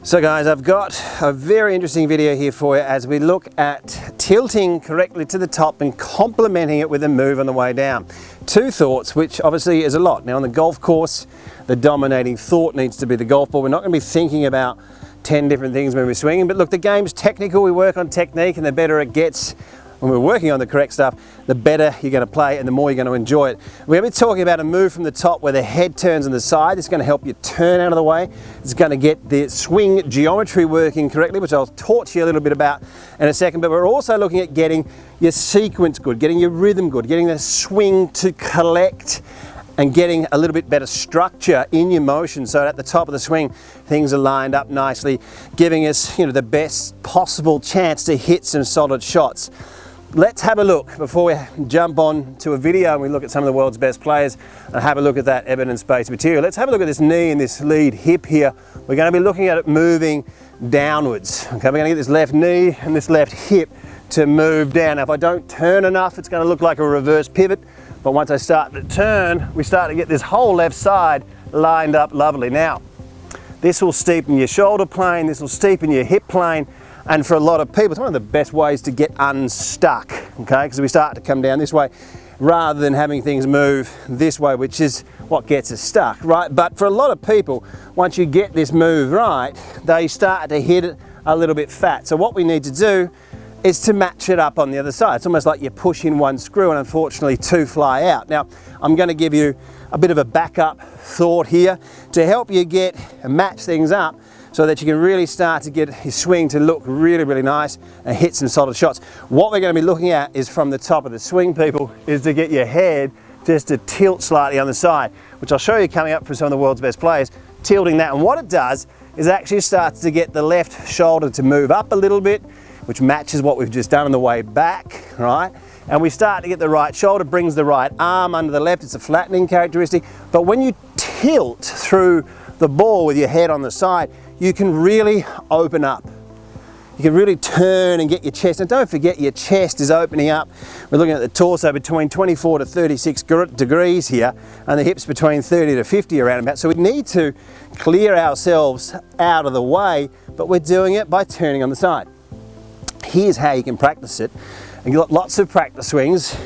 So guys, I've got a very interesting video here for you as we look at tilting correctly to the top and complementing it with a move on the way down. Two thoughts, which obviously is a lot. Now on the golf course, the dominating thought needs to be the golf ball. We're not going to be thinking about 10 different things when we're swinging, but look, the game's technical. We work on technique, and the better it gets when we're working on the correct stuff, the better you're going to play and the more you're going to enjoy it. We're going to be talking about a move from the top where the head turns on the side. It's going to help you turn out of the way. It's going to get the swing geometry working correctly, which I'll talk to you a little bit about in a second. But we're also looking at getting your sequence good, getting your rhythm good, getting the swing to collect, and getting a little bit better structure in your motion, so at the top of the swing things are lined up nicely, giving us, the best possible chance to hit some solid shots. Let's have a look before we jump on to a video and we look at some of the world's best players and have a look at that evidence-based material. Let's have a look at this knee and this lead hip here. We're going to be looking at it moving downwards. Okay, we're going to get this left knee and this left hip to move down. Now, if I don't turn enough, it's going to look like a reverse pivot. But once I start to turn, we start to get this whole left side lined up lovely. Now, this will steepen your shoulder plane, this will steepen your hip plane, and for a lot of people, it's one of the best ways to get unstuck, okay? Because we start to come down this way rather than having things move this way, which is what gets us stuck, right? But for a lot of people, once you get this move right, they start to hit it a little bit fat. So what we need to do is to match it up on the other side. It's almost like you push in one screw and unfortunately two fly out. Now, I'm going to give you a bit of a backup thought here to help you get and match things up so that you can really start to get your swing to look really, really nice and hit some solid shots. What we're going to be looking at is from the top of the swing, people, is to get your head just to tilt slightly on the side, which I'll show you coming up for some of the world's best players, tilting that. And what it does is actually starts to get the left shoulder to move up a little bit, which matches what we've just done on the way back, right? And we start to get the right shoulder, brings the right arm under the left. It's a flattening characteristic. But when you tilt through the ball with your head on the side, you can really open up. You can really turn and get your chest. And don't forget, your chest is opening up. We're looking at the torso between 24 to 36 degrees here, and the hips between 30 to 50 around about. So we need to clear ourselves out of the way, but we're doing it by turning on the side. Here's how you can practice it. And you've got lots of practice swings,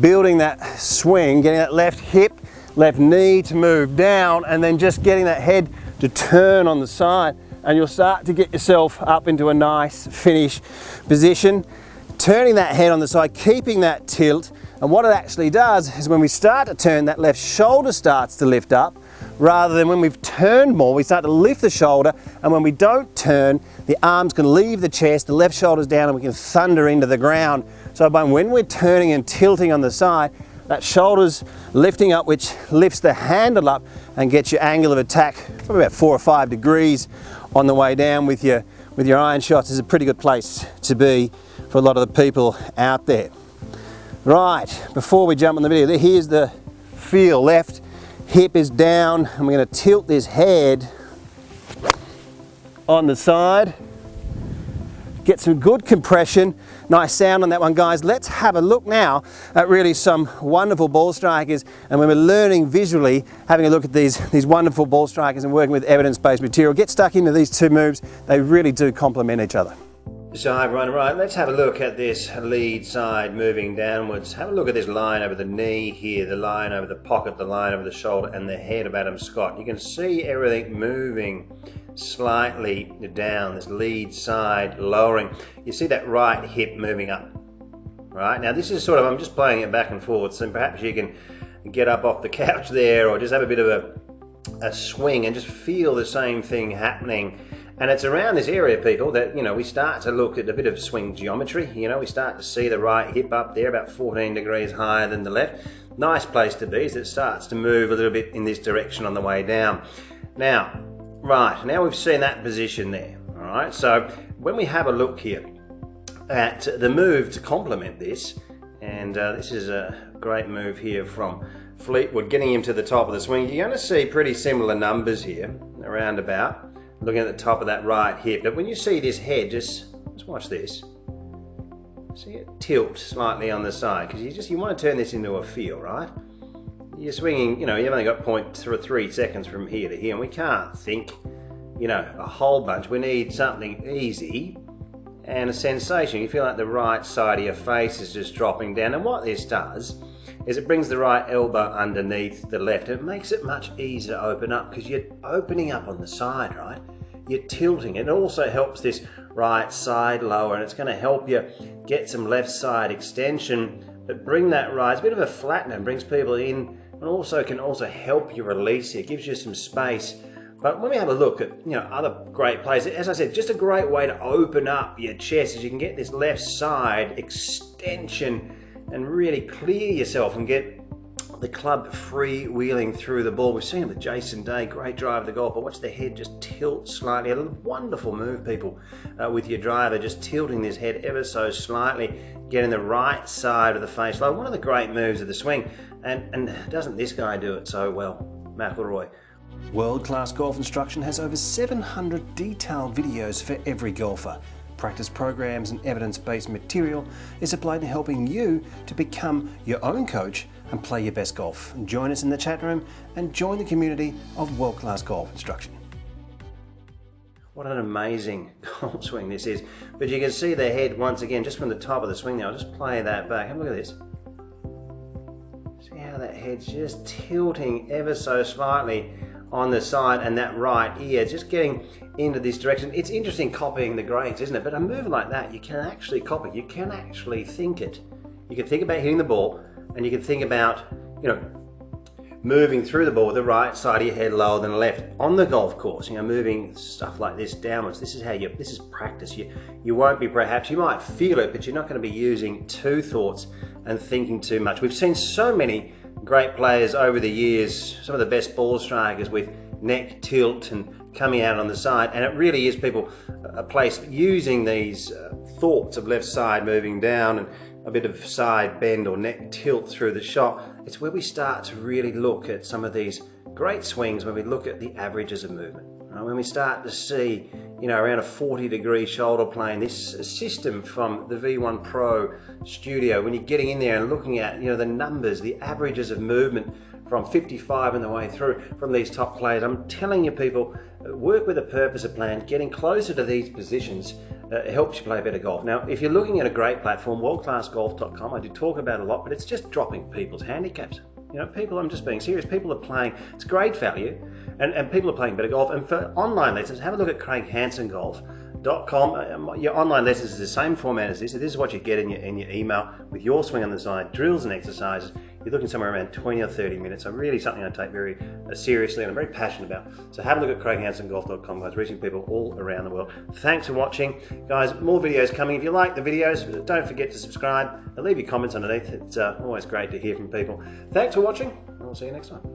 building that swing, getting that left hip, left knee to move down, and then just getting that head to turn on the side, and you'll start to get yourself up into a nice finish position. Turning that head on the side, keeping that tilt, and what it actually does is when we start to turn, that left shoulder starts to lift up, rather than when we've turned more, we start to lift the shoulder, and when we don't turn, the arms can leave the chest, the left shoulder's down, and we can thunder into the ground. So when we're turning and tilting on the side, that shoulder's lifting up, which lifts the handle up and gets your angle of attack from about 4 or 5 degrees on the way down with your iron shots. Is a pretty good place to be for a lot of the people out there. Right, before we jump on the video, here's the feel. Left hip is down, and we're going to tilt this head on the side. Get some good compression, nice sound on that one, guys. Let's have a look now at really some wonderful ball strikers, and when we're learning visually, having a look at these wonderful ball strikers and working with evidence-based material. Get stuck into these two moves. They really do complement each other. So hi everyone, right, let's have a look at this lead side moving downwards. Have a look at this line over the knee here, the line over the pocket, the line over the shoulder, and the head of Adam Scott. You can see everything moving slightly down, this lead side lowering. You see that right hip moving up, right? Now this is sort of, I'm just playing it back and forth, so perhaps you can get up off the couch there or just have a bit of a swing and just feel the same thing happening. And it's around this area, people, that, we start to look at a bit of swing geometry. We start to see the right hip up there about 14 degrees higher than the left. Nice place to be, as it starts to move a little bit in this direction on the way down. Now we've seen that position there, all right? So when we have a look here at the move to complement this, and this is a great move here from Fleetwood, getting him to the top of the swing, you're going to see pretty similar numbers here, around about. Looking at the top of that right hip. Now when you see this head, just watch this. See it tilt slightly on the side, because you want to turn this into a feel, right? You're swinging, you've only got 0.3 seconds from here to here, and we can't think you know, a whole bunch. We need something easy and a sensation. You feel like the right side of your face is just dropping down. And what this does is it brings the right elbow underneath the left. It makes it much easier to open up because you're opening up on the side, right? You're tilting. It also helps this right side lower, and it's going to help you get some left side extension, but bring that right. It's a bit of a flattener, brings people in, and also can also help you release it. It gives you some space. But when we have a look at, you know, other great plays, as I said, just a great way to open up your chest is you can get this left side extension and really clear yourself and get the club freewheeling through the ball. We've seen it with Jason Day, great drive of the golf, but watch the head just tilt slightly. A wonderful move, people, with your driver, just tilting this head ever so slightly, getting the right side of the face low. One of the great moves of the swing, and doesn't this guy do it so well, McIlroy? World-class golf instruction has over 700 detailed videos for every golfer. Practice programs and evidence-based material is applied to helping you to become your own coach and play your best golf. Join us in the chat room and join the community of world-class golf instruction. What an amazing golf swing this is. But you can see the head once again, just from the top of the swing there. I'll just play that back. Have a look at this. See how that head's just tilting ever so slightly on the side, and that right ear just getting into this direction. It's interesting copying the greats, isn't it? But a move like that, you can actually copy it. You can actually think it. You can think about hitting the ball, and you can think about, you know, moving through the ball with the right side of your head lower than the left on the golf course. You know, moving stuff like this downwards. This is how you. This is practice. You won't be, perhaps you might feel it, but you're not going to be using two thoughts and thinking too much. We've seen so many great players over the years, some of the best ball strikers with neck tilt and coming out on the side, and it really is people a place using these thoughts of left side moving down and a bit of side bend or neck tilt through the shot. It's where we start to really look at some of these great swings, when we look at the averages of movement. When we start to see, you know, around a 40-degree shoulder plane, this system from the V1 Pro Studio, when you're getting in there and looking at, you know, the numbers, the averages of movement from 55 and the way through from these top players. I'm telling you, people, work with a purpose, a plan. Getting closer to these positions helps you play better golf. Now, if you're looking at a great platform, worldclassgolf.com, I do talk about it a lot, but it's just dropping people's handicaps. You know, people, I'm just being serious, people are playing, it's great value, and people are playing better golf. And for online lessons, have a look at CraigHansonGolf.com. Your online lessons is the same format as this. So this is what you get in your email with your swing on the side, drills and exercises. You're looking somewhere around 20 or 30 minutes. So really something I take very seriously and I'm very passionate about. So have a look at CraigHansonGolf.com, guys, reaching people all around the world. Thanks for watching. Guys, more videos coming. If you like the videos, don't forget to subscribe and leave your comments underneath. It's always great to hear from people. Thanks for watching, and we'll see you next time.